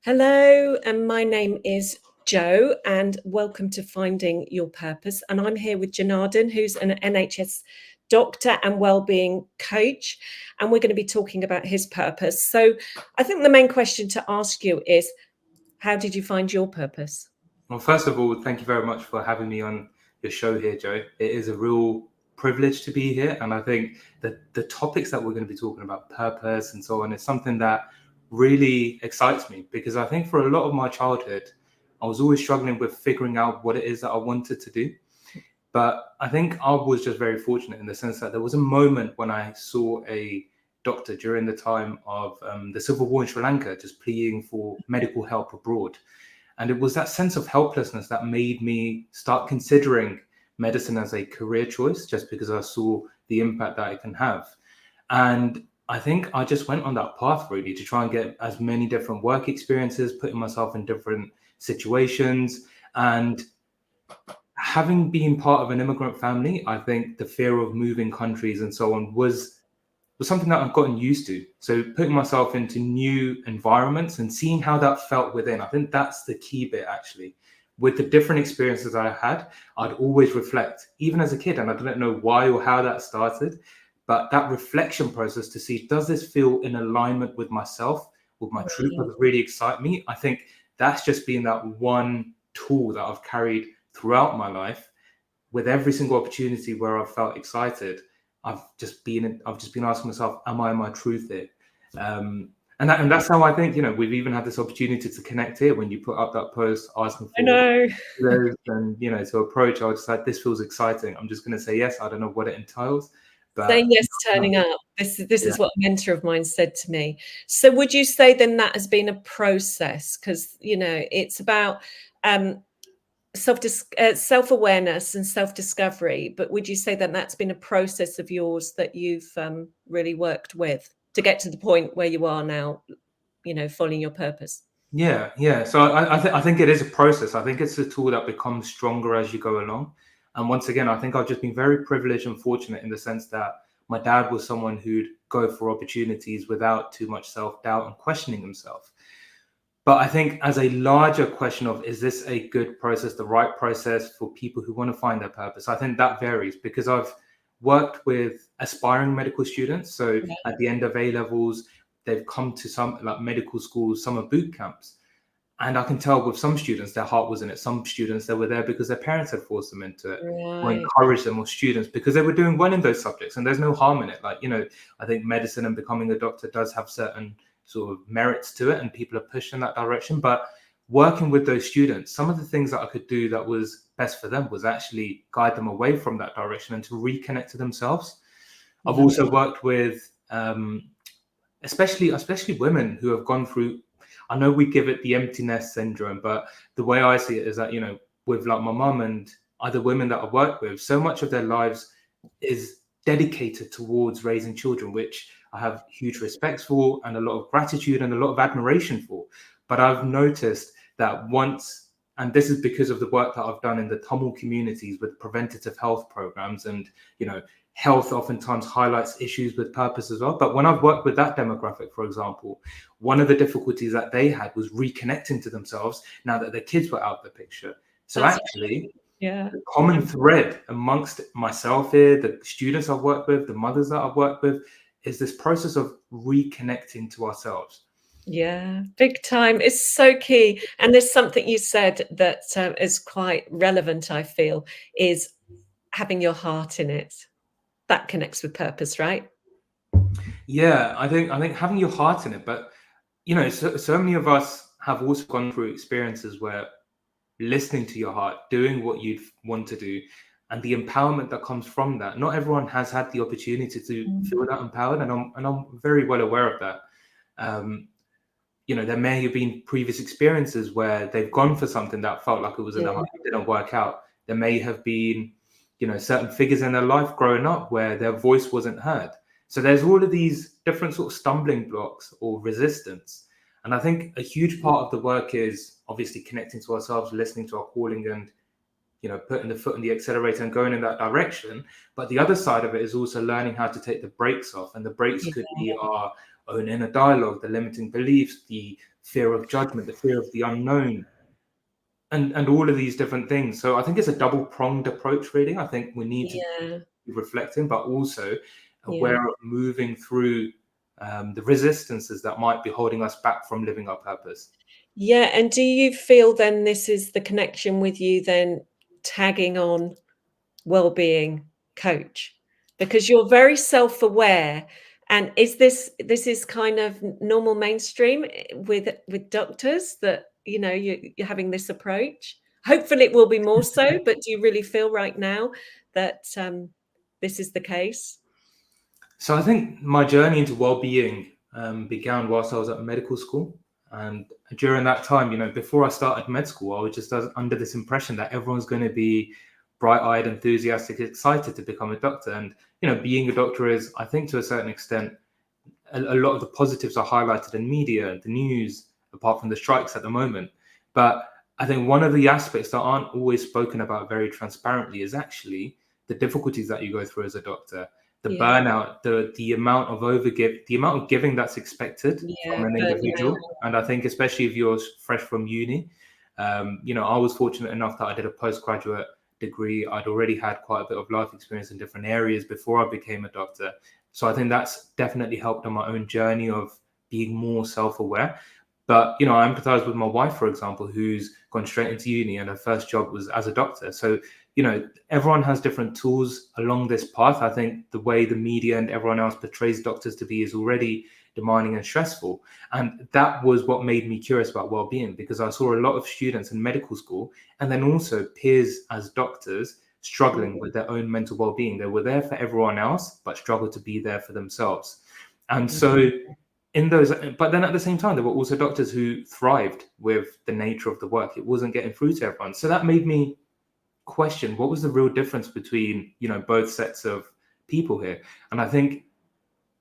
Hello, and my name is Jo, and welcome to Finding Your Purpose. And I'm here with Jenardan, who's an NHS doctor and wellbeing coach, and we're going to be talking about his purpose. So I think the main question to ask you is, how did you find your purpose? Well, first of all, thank you very much for having me on your show here, Jo. It is a real privilege to be here. And I think that the topics that we're going to be talking about, purpose and so on, is something that really excites me because I think for a lot of my childhood, I was always struggling with figuring out what it is that I wanted to do. But I think I was just very fortunate in the sense that there was a moment when I saw a doctor during the time of the Civil War in Sri Lanka, just pleading for medical help abroad. And it was that sense of helplessness that made me start considering medicine as a career choice, just because I saw the impact that it can have. And I think I just went on that path really to try and get as many different work experiences, putting myself in different situations. And having been part of an immigrant family, I think the fear of moving countries and so on was something that I've gotten used to. So putting myself into new environments and seeing how that felt within, I think that's the key bit actually. With the different experiences I had, I'd always reflect, even as a kid, and I don't know why or how that started, but that reflection process to see, does this feel in alignment with myself, with my truth, does it really excite me? I think that's just been that one tool that I've carried throughout my life. With every single opportunity where I've felt excited, I've just been asking myself, am I in my truth here? And that's how I think, we've even had this opportunity to connect here when you put up that post asking for those and, to approach. I was just like, this feels exciting. I'm just going to say yes. I don't know what it entails. But saying yes, turning up. This is what a mentor of mine said to me. So would you say then that has been a process? Because, it's about self-awareness and self-discovery, but would you say that that's been a process of yours that you've really worked with to get to the point where you are now, following your purpose? Yeah. So I think it is a process. I think it's a tool that becomes stronger as you go along. And once again, I think I've just been very privileged and fortunate in the sense that my dad was someone who'd go for opportunities without too much self-doubt and questioning himself. But I think as a larger question of, is this a good process, the right process for people who want to find their purpose? I think that varies because I've worked with aspiring medical students. So at the end of A levels, they've come to some like medical schools, summer boot camps. And I can tell with some students, their heart was in it. Some students, they were there because their parents had forced them into it or encouraged them, or students because they were doing well in those subjects. And there's no harm in it. Like, I think medicine and becoming a doctor does have certain sort of merits to it and people are pushed in that direction. But working with those students, some of the things that I could do that was best for them was actually guide them away from that direction and to reconnect to themselves. I've also worked with especially women who have gone through, I know we give it the empty nest syndrome, but the way I see it is that, with like my mum and other women that I work with, so much of their lives is dedicated towards raising children, which I have huge respect for and a lot of gratitude and a lot of admiration for. But I've noticed that once, and this is because of the work that I've done in the Tamil communities with preventative health programs, and, health oftentimes highlights issues with purpose as well. But when I've worked with that demographic, for example, one of the difficulties that they had was reconnecting to themselves now that their kids were out of the picture. So the common thread amongst myself here, the students I've worked with, the mothers that I've worked with, is this process of reconnecting to ourselves. Yeah, big time. It's so key. And there's something you said that is quite relevant, I feel, is having your heart in it. That connects with purpose, right? Yeah, I think having your heart in it, but so many of us have also gone through experiences where listening to your heart, doing what you'd want to do, and the empowerment that comes from that. Not everyone has had the opportunity to feel that empowered, and I'm very well aware of that. There may have been previous experiences where they've gone for something that felt like it was in their heart, it didn't work out. There may have been, certain figures in their life growing up where their voice wasn't heard. So there's all of these different sort of stumbling blocks or resistance. And I think a huge part of the work is obviously connecting to ourselves, listening to our calling and, putting the foot on the accelerator and going in that direction. But the other side of it is also learning how to take the brakes off. And the brakes could be our own inner dialogue, the limiting beliefs, the fear of judgment, the fear of the unknown, and all of these different things. So I think it's a double-pronged approach, really. I think we need to be reflecting, but also aware of moving through the resistances that might be holding us back from living our purpose. Yeah. And do you feel then this is the connection with you then tagging on wellbeing coach? Because you're very self-aware. And is this is kind of normal mainstream with doctors that, you're having this approach? Hopefully it will be more so, but do you really feel right now that this is the case? So I think my journey into well-being began whilst I was at medical school. And during that time, before I started med school, I was just under this impression that everyone's going to be bright-eyed, enthusiastic, excited to become a doctor. And, being a doctor is, I think to a certain extent, a lot of the positives are highlighted in media, the news, apart from the strikes at the moment. But I think one of the aspects that aren't always spoken about very transparently is actually the difficulties that you go through as a doctor, the burnout, the amount of giving that's expected from an individual. And I think especially if you're fresh from uni, I was fortunate enough that I did a postgraduate degree. I'd already had quite a bit of life experience in different areas before I became a doctor. So I think that's definitely helped on my own journey of being more self-aware. But, I empathize with my wife, for example, who's gone straight into uni and her first job was as a doctor. So, everyone has different tools along this path. I think the way the media and everyone else portrays doctors to be is already demanding and stressful. And that was what made me curious about well-being, because I saw a lot of students in medical school and then also peers as doctors struggling with their own mental well-being. They were there for everyone else, but struggled to be there for themselves. And so but then at the same time, there were also doctors who thrived with the nature of the work. It wasn't getting through to everyone. So that made me question what was the real difference between, both sets of people here. And I think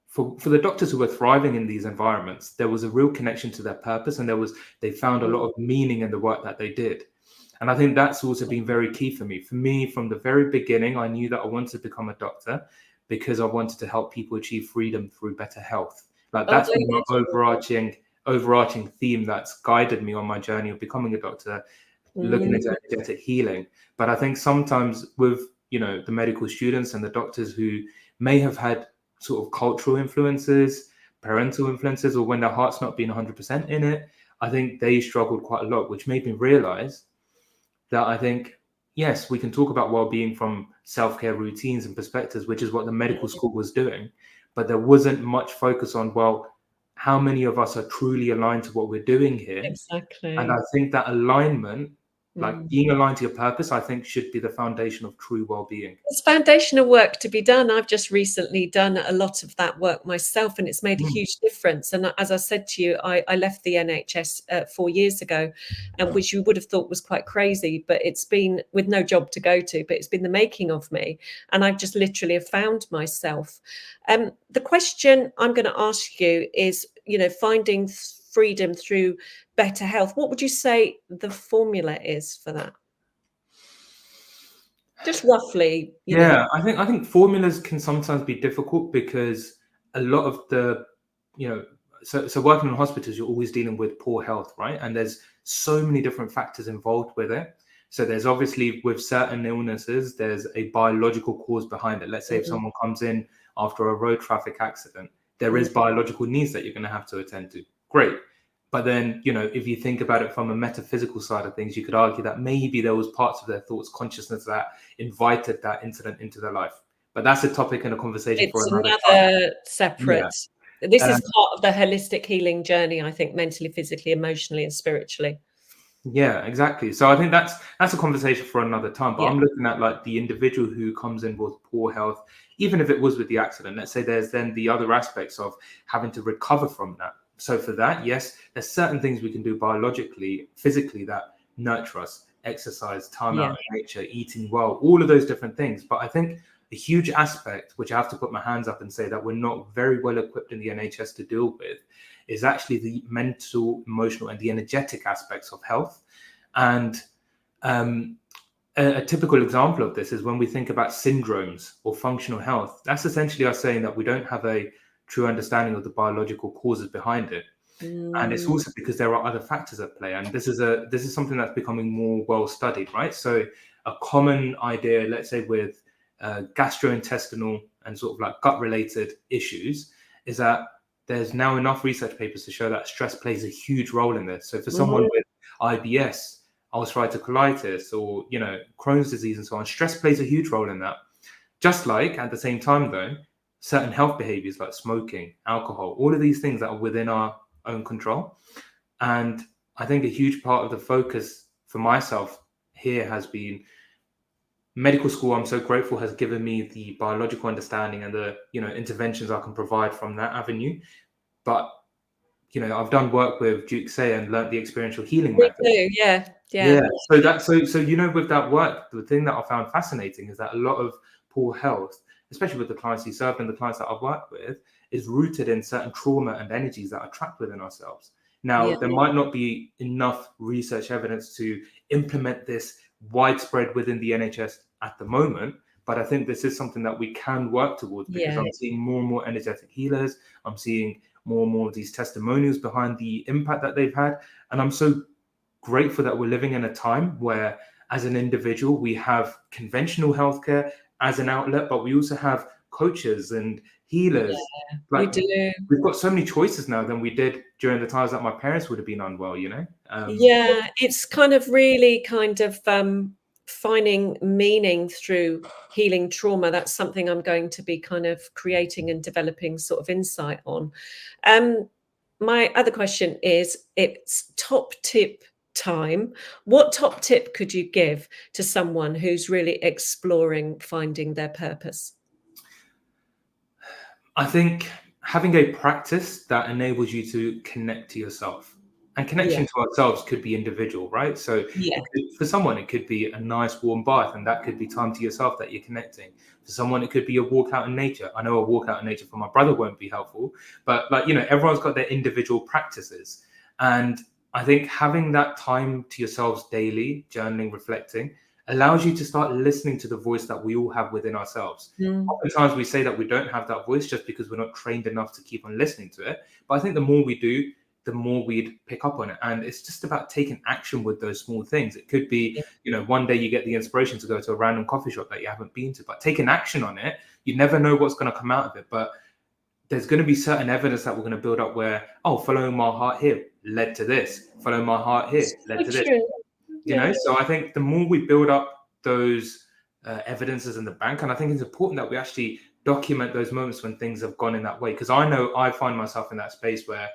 for the doctors who were thriving in these environments, there was a real connection to their purpose, and they found a lot of meaning in the work that they did. And I think that's also been very key for me. For me, from the very beginning, I knew that I wanted to become a doctor because I wanted to help people achieve freedom through better health. Like that's been my overarching theme that's guided me on my journey of becoming a doctor, looking into energetic healing. But I think sometimes with, the medical students and the doctors who may have had sort of cultural influences, parental influences, or when their heart's not been 100% in it, I think they struggled quite a lot, which made me realize that I think, yes, we can talk about well-being from self-care routines and perspectives, which is what the medical school was doing. But there wasn't much focus on, well, how many of us are truly aligned to what we're doing here? Exactly. And I think that alignment, like being aligned to your purpose, I think should be the foundation of true well-being. There's foundational work to be done. I've just recently done a lot of that work myself, and it's made a huge difference. And as I said to you, I left the NHS 4 years ago, and which you would have thought was quite crazy, but it's been with no job to go to, but it's been the making of me. And I've just literally have found myself. The question I'm going to ask you is, finding freedom through better health. What would you say the formula is for that? Just roughly, I think formulas can sometimes be difficult because a lot of the, so working in hospitals, you're always dealing with poor health, right? And there's so many different factors involved with it. So there's obviously with certain illnesses, there's a biological cause behind it. Let's say if someone comes in after a road traffic accident, there is biological needs that you're going to have to attend to. Great. But then, if you think about it from a metaphysical side of things, you could argue that maybe there was parts of their thoughts, consciousness that invited that incident into their life. But that's a topic and a conversation for another time. Separate. Yeah. This is part of the holistic healing journey, I think, mentally, physically, emotionally, and spiritually. Yeah, exactly. So I think that's a conversation for another time. But I'm looking at like the individual who comes in with poor health, even if it was with the accident. Let's say there's then the other aspects of having to recover from that. So for that, yes, there's certain things we can do biologically, physically that nurture us, exercise, time out in nature, eating well, all of those different things. But I think a huge aspect, which I have to put my hands up and say that we're not very well equipped in the NHS to deal with, is actually the mental, emotional, and the energetic aspects of health. And a typical example of this is when we think about syndromes or functional health. That's essentially us saying that we don't have a true understanding of the biological causes behind it. And it's also because there are other factors at play. And this is something that's becoming more well studied, right? So a common idea, let's say with gastrointestinal and sort of like gut related issues, is that there's now enough research papers to show that stress plays a huge role in this. So for someone with IBS, ulcerative colitis, or Crohn's disease and so on, stress plays a huge role in that. Just like at the same time though, certain health behaviors like smoking, alcohol, all of these things that are within our own control. And I think a huge part of the focus for myself here has been medical school. I'm so grateful has given me the biological understanding and the interventions I can provide from that avenue. But I've done work with Duke Say and learnt the experiential healing We method. do, yeah. So with that work, the thing that I found fascinating is that a lot of poor health, especially with the clients you served and the clients that I've worked with, is rooted in certain trauma and energies that are trapped within ourselves. Now, there might not be enough research evidence to implement this widespread within the NHS at the moment, but I think this is something that we can work towards, because I'm seeing more and more energetic healers. I'm seeing more and more of these testimonials behind the impact that they've had. And I'm so grateful that we're living in a time where, as an individual, we have conventional healthcare as an outlet, but we also have coaches and healers. We do. We've got so many choices now than we did during the times that my parents would have been unwell, It's kind of really finding meaning through healing trauma. That's something I'm going to be kind of creating and developing sort of insight on. My other question is, it's top tip time. What top tip could you give to someone who's really exploring finding their purpose? I think having a practice that enables you to connect to yourself, and connection to ourselves could be individual, right? So for someone, it could be a nice warm bath, and that could be time to yourself that you're connecting. For someone, it could be a walk out in nature. I know a walk out in nature for my brother won't be helpful, but everyone's got their individual practices. And I think having that time to yourselves daily, journaling, reflecting, allows you to start listening to the voice that we all have within ourselves. Oftentimes we say that we don't have that voice just because we're not trained enough to keep on listening to it. But I think the more we do, the more we'd pick up on it. And it's just about taking action with those small things. It could be, one day you get the inspiration to go to a random coffee shop that you haven't been to, but taking action on it, you never know what's going to come out of it. But there's going to be certain evidence that we're going to build up where, following my heart here led to this. Following my heart here led to this. So I think the more we build up those evidences in the bank, and I think it's important that we actually document those moments when things have gone in that way. Because I know I find myself in that space where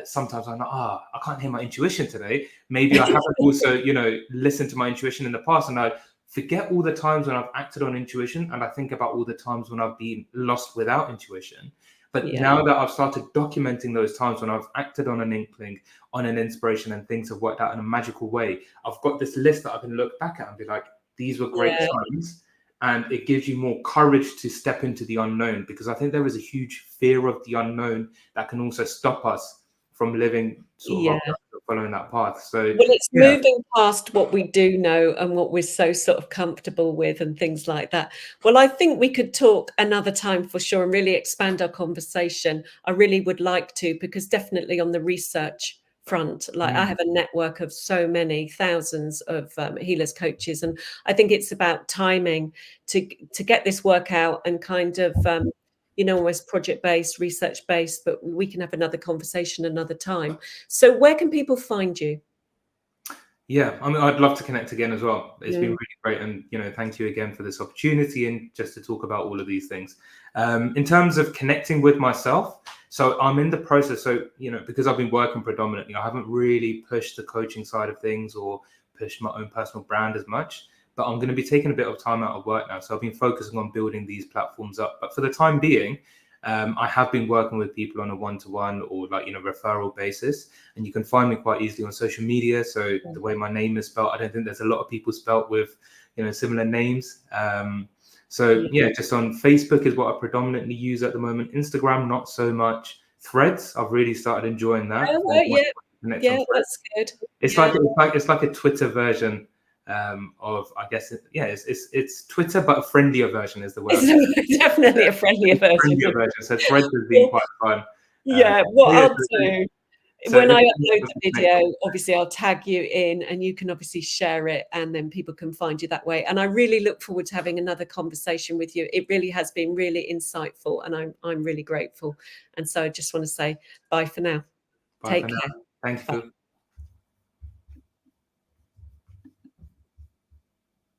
sometimes I'm like, I can't hear my intuition today. Maybe I haven't also, listened to my intuition in the past, and I forget all the times when I've acted on intuition, and I think about all the times when I've been lost without intuition. But now that I've started documenting those times when I've acted on an inkling, on an inspiration, and things have worked out in a magical way, I've got this list that I can look back at and be like, these were great times. And it gives you more courage to step into the unknown, because I think there is a huge fear of the unknown that can also stop us from living following that path. So it's moving past what we do know and what we're so sort of comfortable with and things like that. Well, I think we could talk another time for sure and really expand our conversation. I really would like to, because definitely on the research front, like I have a network of so many thousands of healers, coaches, and I think it's about timing to get this work out and kind of almost project-based, research-based, but we can have another conversation another time. So where can people find you? Yeah, I mean, I'd love to connect again as well. It's been really great. And, thank you again for this opportunity and just to talk about all of these things. In terms of connecting with myself, so I'm in the process. So, because I've been working predominantly, I haven't really pushed the coaching side of things or pushed my own personal brand as much. But I'm going to be taking a bit of time out of work now. So I've been focusing on building these platforms up. But for the time being, I have been working with people on a one-to-one or referral basis. And you can find me quite easily on social media. So the way my name is spelled, I don't think there's a lot of people spelled with, similar names. Just on Facebook is what I predominantly use at the moment. Instagram, not so much. Threads, I've really started enjoying that. That's good. It's like a Twitter version of, I guess, it's Twitter, but a friendlier version is the word. It's definitely a friendlier version. Friendlier version. So Threads has been quite fun. Yeah, what Yeah, I'll do, when I upload the make video, obviously I'll tag you in and you can obviously share it and then people can find you that way. And I really look forward to having another conversation with you. It really has been really insightful and I'm really grateful. And so I just want to say bye for now. Bye Take for now. care. Thank you. Bye.